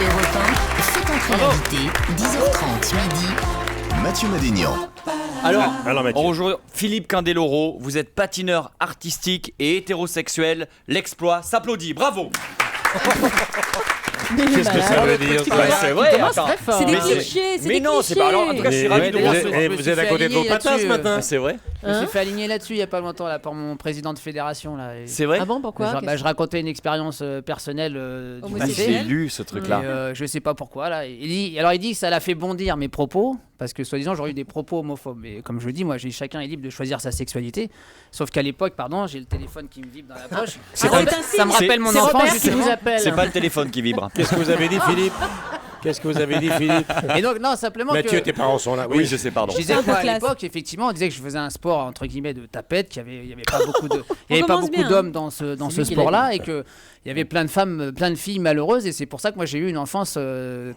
Europe 1, faites entrer l'invité, 10h30 midi. Mathieu Madénian. Alors Mathieu. bonjour Philippe Candeloro, vous êtes patineur artistique et hétérosexuel. L'exploit s'applaudit, bravo. Qu'est-ce que ça veut dire ça? C'est vrai, attends. C'est des Mais clichés, c'est Mais des non, c'est pas. Alors en tout cas, je suis ravi de vous recevoir. Vous êtes à côté de vos patins ce matin. C'est vrai. Je me suis fait aligner là-dessus il y a pas longtemps là, par mon président de fédération là. C'est vrai. Ah bon, pourquoi? Je racontais une expérience personnelle du Je passé. l'ai lu ce truc-là. Je sais pas pourquoi là. Il dit que ça l'a fait bondir mes propos parce que soi-disant j'aurais eu des propos homophobes. Mais comme je le dis, moi chacun est libre de choisir sa sexualité. Sauf qu'à l'époque, j'ai le téléphone qui me vibre dans la poche. Ça me rappelle mon enfance. Robert qui vous appelle. C'est pas le téléphone qui vibre. Qu'est-ce que vous avez dit, Philippe? Et donc non, simplement Mathieu, que tes parents sont là. Oui, je sais, pardon. je disais Un peu moi, à classe. l'époque, effectivement, on disait que je faisais un sport entre guillemets de tapette, qu'il y avait pas beaucoup de, il y avait pas commence beaucoup bien, d'hommes dans ce C'est lui qui sport-là, et que il y avait plein de femmes, plein de filles malheureuses, et c'est pour ça que moi j'ai eu une enfance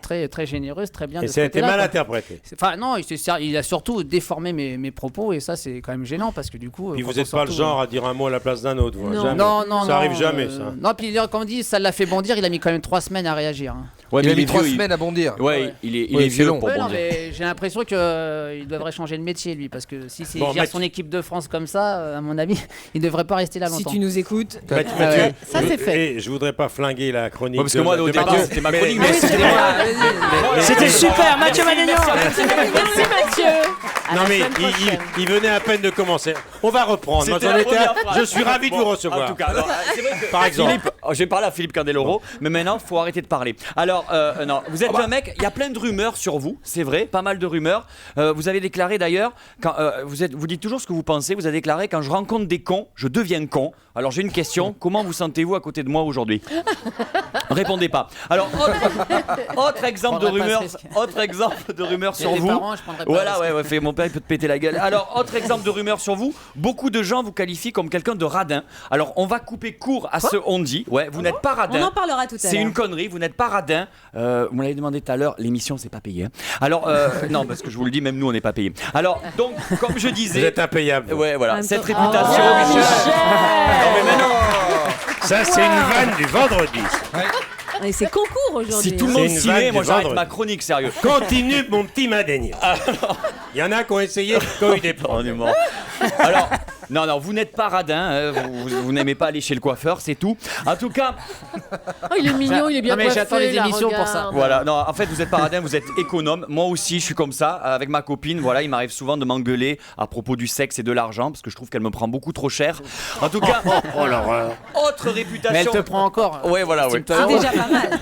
très très généreuse, très bien. Et de ce ça a été côté-là, mal quoi. interprété. Enfin non, il a surtout déformé mes propos, et ça c'est quand même gênant parce que du coup. Puis quand vous on n'êtes pas le surtout- genre à dire un mot à la place d'un autre. Non. Jamais. Non, ça arrive jamais, ça. Non, puis comme on dit, ça l'a fait bondir. Il a mis quand même 3 semaines à réagir. Hein. Ouais, Il mais a mis est 3 vieux, semaines à bondir. Ouais, il est Ouais, c'est vieux long. pour Ouais, non, bondir. mais j'ai l'impression qu'il devrait changer de métier lui, parce que si c'est Bon, gère Mathieu- son équipe de France comme ça, à mon avis, il devrait pas rester là Si longtemps. tu nous écoutes. Mathieu, ouais. Ça, c'est fait. Et je voudrais pas flinguer la chronique. Ouais, parce que moi, au départ, c'était ma chronique, mais C'était c'était C'était super, Mathieu Madénian. Merci Mathieu. Non mais il venait à peine de commencer. On va reprendre. Moi, C'était j'en la étais première à- phrase. Je suis ravi de vous Bon, recevoir. En tout cas, alors, c'est vrai que Par exemple. Philippe, j'ai parlé à Philippe Candeloro, mais maintenant, faut arrêter de parler. Alors, non, vous êtes un mec, il y a plein de rumeurs sur vous, c'est vrai, pas mal de rumeurs. Vous avez déclaré d'ailleurs, quand vous dites toujours ce que vous pensez, vous avez déclaré quand je rencontre des cons, je deviens con. Alors j'ai une question, comment vous sentez-vous à côté de moi aujourd'hui? Répondez pas. Alors, autre exemple de prendrai pas rumeurs, ce risque. autre exemple de rumeurs sur Les vous. parents, je prendrais pas Voilà, le ouais, mon père il peut te péter la gueule. Alors, autre exemple de rumeur sur vous, beaucoup de gens vous qualifient comme quelqu'un de radin. Alors, on va couper court à ce on dit. Ouais, vous n'êtes pas On radin. en parlera tout à l'heure. C'est une connerie, vous n'êtes pas radin. Vous m'avez demandé tout à l'heure, l'émission c'est pas payé. Hein. Alors, non, parce que je vous le dis, même nous on n'est pas payé. Alors, donc, comme je Vous disais. êtes impayable. Ouais, voilà, En même cette temps- réputation. Oh, Michel. Non, mais maintenant, Ça, c'est une vanne du vendredi. Et c'est concours aujourd'hui. si tout le C'est monde une s'y vanne met, du moi j'arrête vendredi. ma chronique, sérieux. Continue, mon petit Madénian. Il y en a qui ont essayé, qui ont eu des On est problèmes. mort. Alors, non, vous n'êtes pas radin, hein, vous n'aimez pas aller chez le coiffeur, c'est tout. En tout cas, Oh, il est mignon, il est bien Non, mais coiffé. j'attends les là, émissions pour ça. regarde. voilà, non, en fait, vous n'êtes pas radin, vous êtes économe. Moi aussi, je suis comme ça. Avec ma copine, voilà, il m'arrive souvent de m'engueuler à propos du sexe et de l'argent, parce que je trouve qu'elle me prend beaucoup trop cher. En tout cas, Oh l'horreur. autre réputation. Mais elle te prend encore. Ouais, voilà, ouais. C'est déjà pas mal.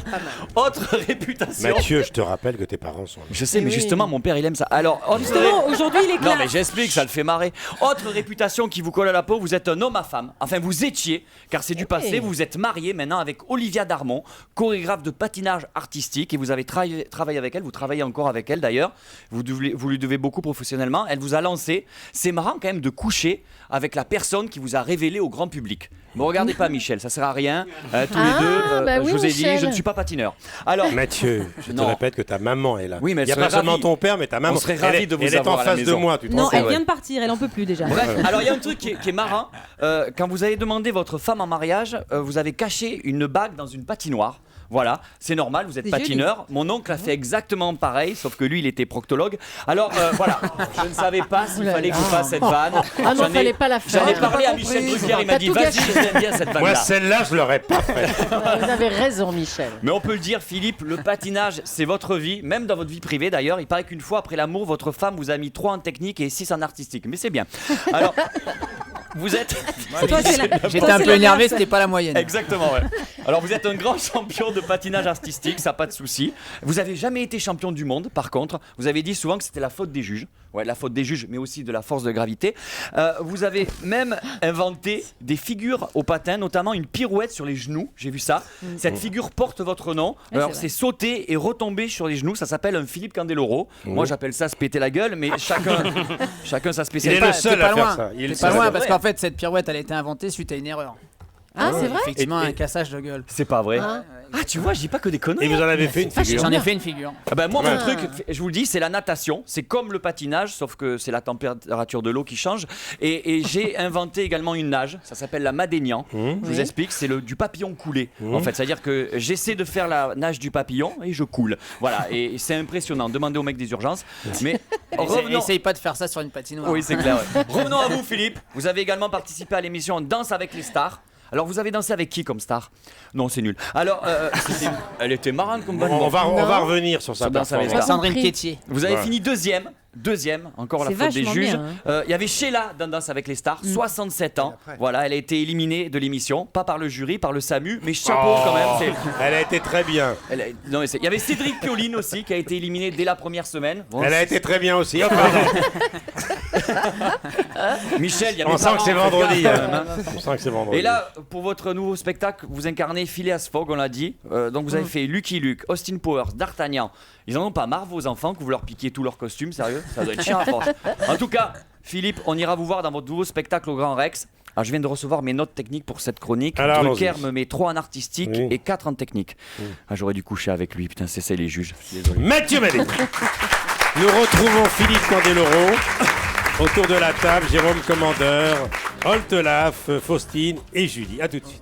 Autre réputation. Mathieu, je te rappelle que tes parents sont là. Je sais, mais oui. justement, mon père, il aime ça. Alors, autre Justement, aujourd'hui, il est Non classe. mais j'explique, ça le fait marrer. Autre réputation qui vous colle à la peau, vous êtes un homme à femme. Enfin vous étiez, car c'est du passé, vous vous êtes marié maintenant avec Olivia Darmon, chorégraphe de patinage artistique, et vous avez travaillé avec elle, vous travaillez encore avec elle d'ailleurs, vous lui devez beaucoup professionnellement, elle vous a lancé. C'est marrant quand même de coucher avec la personne qui vous a révélé au grand public. Ne me regardez pas Michel, ça sert à rien, tous les deux, bah oui, je vous ai Michel. dit, je ne suis pas patineur. Alors, Mathieu, je te Non. répète que ta maman est là. Oui, mais elle il n'y a serait pas seulement ravie. ton père, mais ta maman. On serait Elle ravis est- de vous Elle est en avoir à la face de maison. moi, tu te Non, rends elle compte. vient de partir, elle en peut plus déjà. Bref, alors il y a un truc qui est marrant. Quand vous avez demandé votre femme en mariage, vous avez caché une bague dans une patinoire. Voilà, c'est normal, vous êtes C'est patineur. Mon oncle a fait exactement pareil, sauf que lui, il était proctologue. Alors voilà, je ne savais pas s'il fallait que je fasse cette vanne. Ah non, J'en ai- fallait pas la faire. J'en ai J'ai parlé pas à Michel compris. Drucker, il m'a T'as dit tout vas-y, gâché. j'aime bien cette Moi, vanne-là. celle-là, je l'aurais pas faite. Vous avez raison, Michel. Mais on peut le dire, Philippe, le patinage, c'est votre vie, même dans votre vie privée d'ailleurs. Il paraît qu'une fois après l'amour, votre femme vous a mis 3 en technique et 6 en artistique. Mais c'est bien. Alors, vous êtes. Toi, c'est la- J'étais toi, un c'est peu la énervé, meilleure. c'était pas la moyenne. Exactement, ouais. Alors, vous êtes un grand champion de patinage artistique, ça pas de souci. Vous avez jamais été champion du monde, par contre. Vous avez dit souvent que c'était la faute des juges. Ouais, la faute des juges, mais aussi de la force de gravité. Vous avez même inventé des figures au patin, notamment une pirouette sur les genoux. J'ai vu ça. Cette figure porte votre nom. c'est Alors, vrai. c'est sauter et retomber sur les genoux. Ça s'appelle un Philippe Candeloro. Moi, j'appelle ça se péter la gueule, mais chacun sa Il est spécialité. le seul T'es pas à faire loin. ça. Il est le T'es pas seul. loin c'est parce vrai. qu'en fait cette pirouette elle a été inventée suite à une erreur. Ah, c'est vrai? Effectivement, un cassage de gueule. C'est pas vrai. Ah. Ah, tu vois, je dis pas que des Et conneries. vous en avez fait une figure. J'en ai fait une figure. Ah ben moi, Ouais. mon truc, je vous le dis, c'est la natation. C'est comme le patinage, sauf que c'est la température de l'eau qui change. Et j'ai inventé également une nage. Ça s'appelle la Madénian. Je vous Oui. explique, c'est du papillon coulé. En fait, c'est-à-dire que j'essaie de faire la nage du papillon et je coule. Voilà, et c'est impressionnant. Demandez au mec des urgences. Mais revenons. Essaye pas de faire ça sur une patinoire. Oui, c'est clair. ouais. Revenons à vous, Philippe. Vous avez également participé à l'émission Danse avec les stars. Alors, vous avez dansé avec qui comme star? Non, c'est nul. Alors, elle était marrante comme bonne. On va revenir sur sa Sur Danse avec les performance. stars. Sandrine Compris. Quétier. Vous avez Ouais. fini deuxième, encore la C'est faute des vachement juges. bien, Il y avait Sheila dans Danse avec les stars, 67 ans. Voilà, elle a été éliminée de l'émission, pas par le jury, par le SAMU, mais chapeau quand même. Elle a été très bien. Non, mais il y avait Cédric Pioline aussi qui a été éliminé dès la première semaine. Bon, Elle a été très bien aussi. Oh, pardon. Michel, il y avait On sent que c'est parents, faites vendredi. gaffe, quand même, hein. On sent que c'est vendredi. Et là, pour votre nouveau spectacle, vous incarnez Phileas Fogg, on l'a dit. Donc vous avez fait Lucky Luke, Austin Powers, D'Artagnan. Ils en ont pas marre, vos enfants, que vous leur piquiez tous leurs costumes, sérieux? Ça doit être chiant à force. En tout cas, Philippe, on ira vous voir dans votre nouveau spectacle au Grand Rex. Alors, je viens de recevoir mes notes techniques pour cette chronique. Alors, Drucker allons-y. me met 3 en artistique Oui. et 4 en technique. Ah, j'aurais dû coucher avec lui, putain, c'est ça les juges. Je suis désolé. Mathieu Madé. Nous retrouvons Philippe Candeloro. Autour de la table, Jérôme Commandeur, Oltelaf, Faustine et Julie. À tout de suite.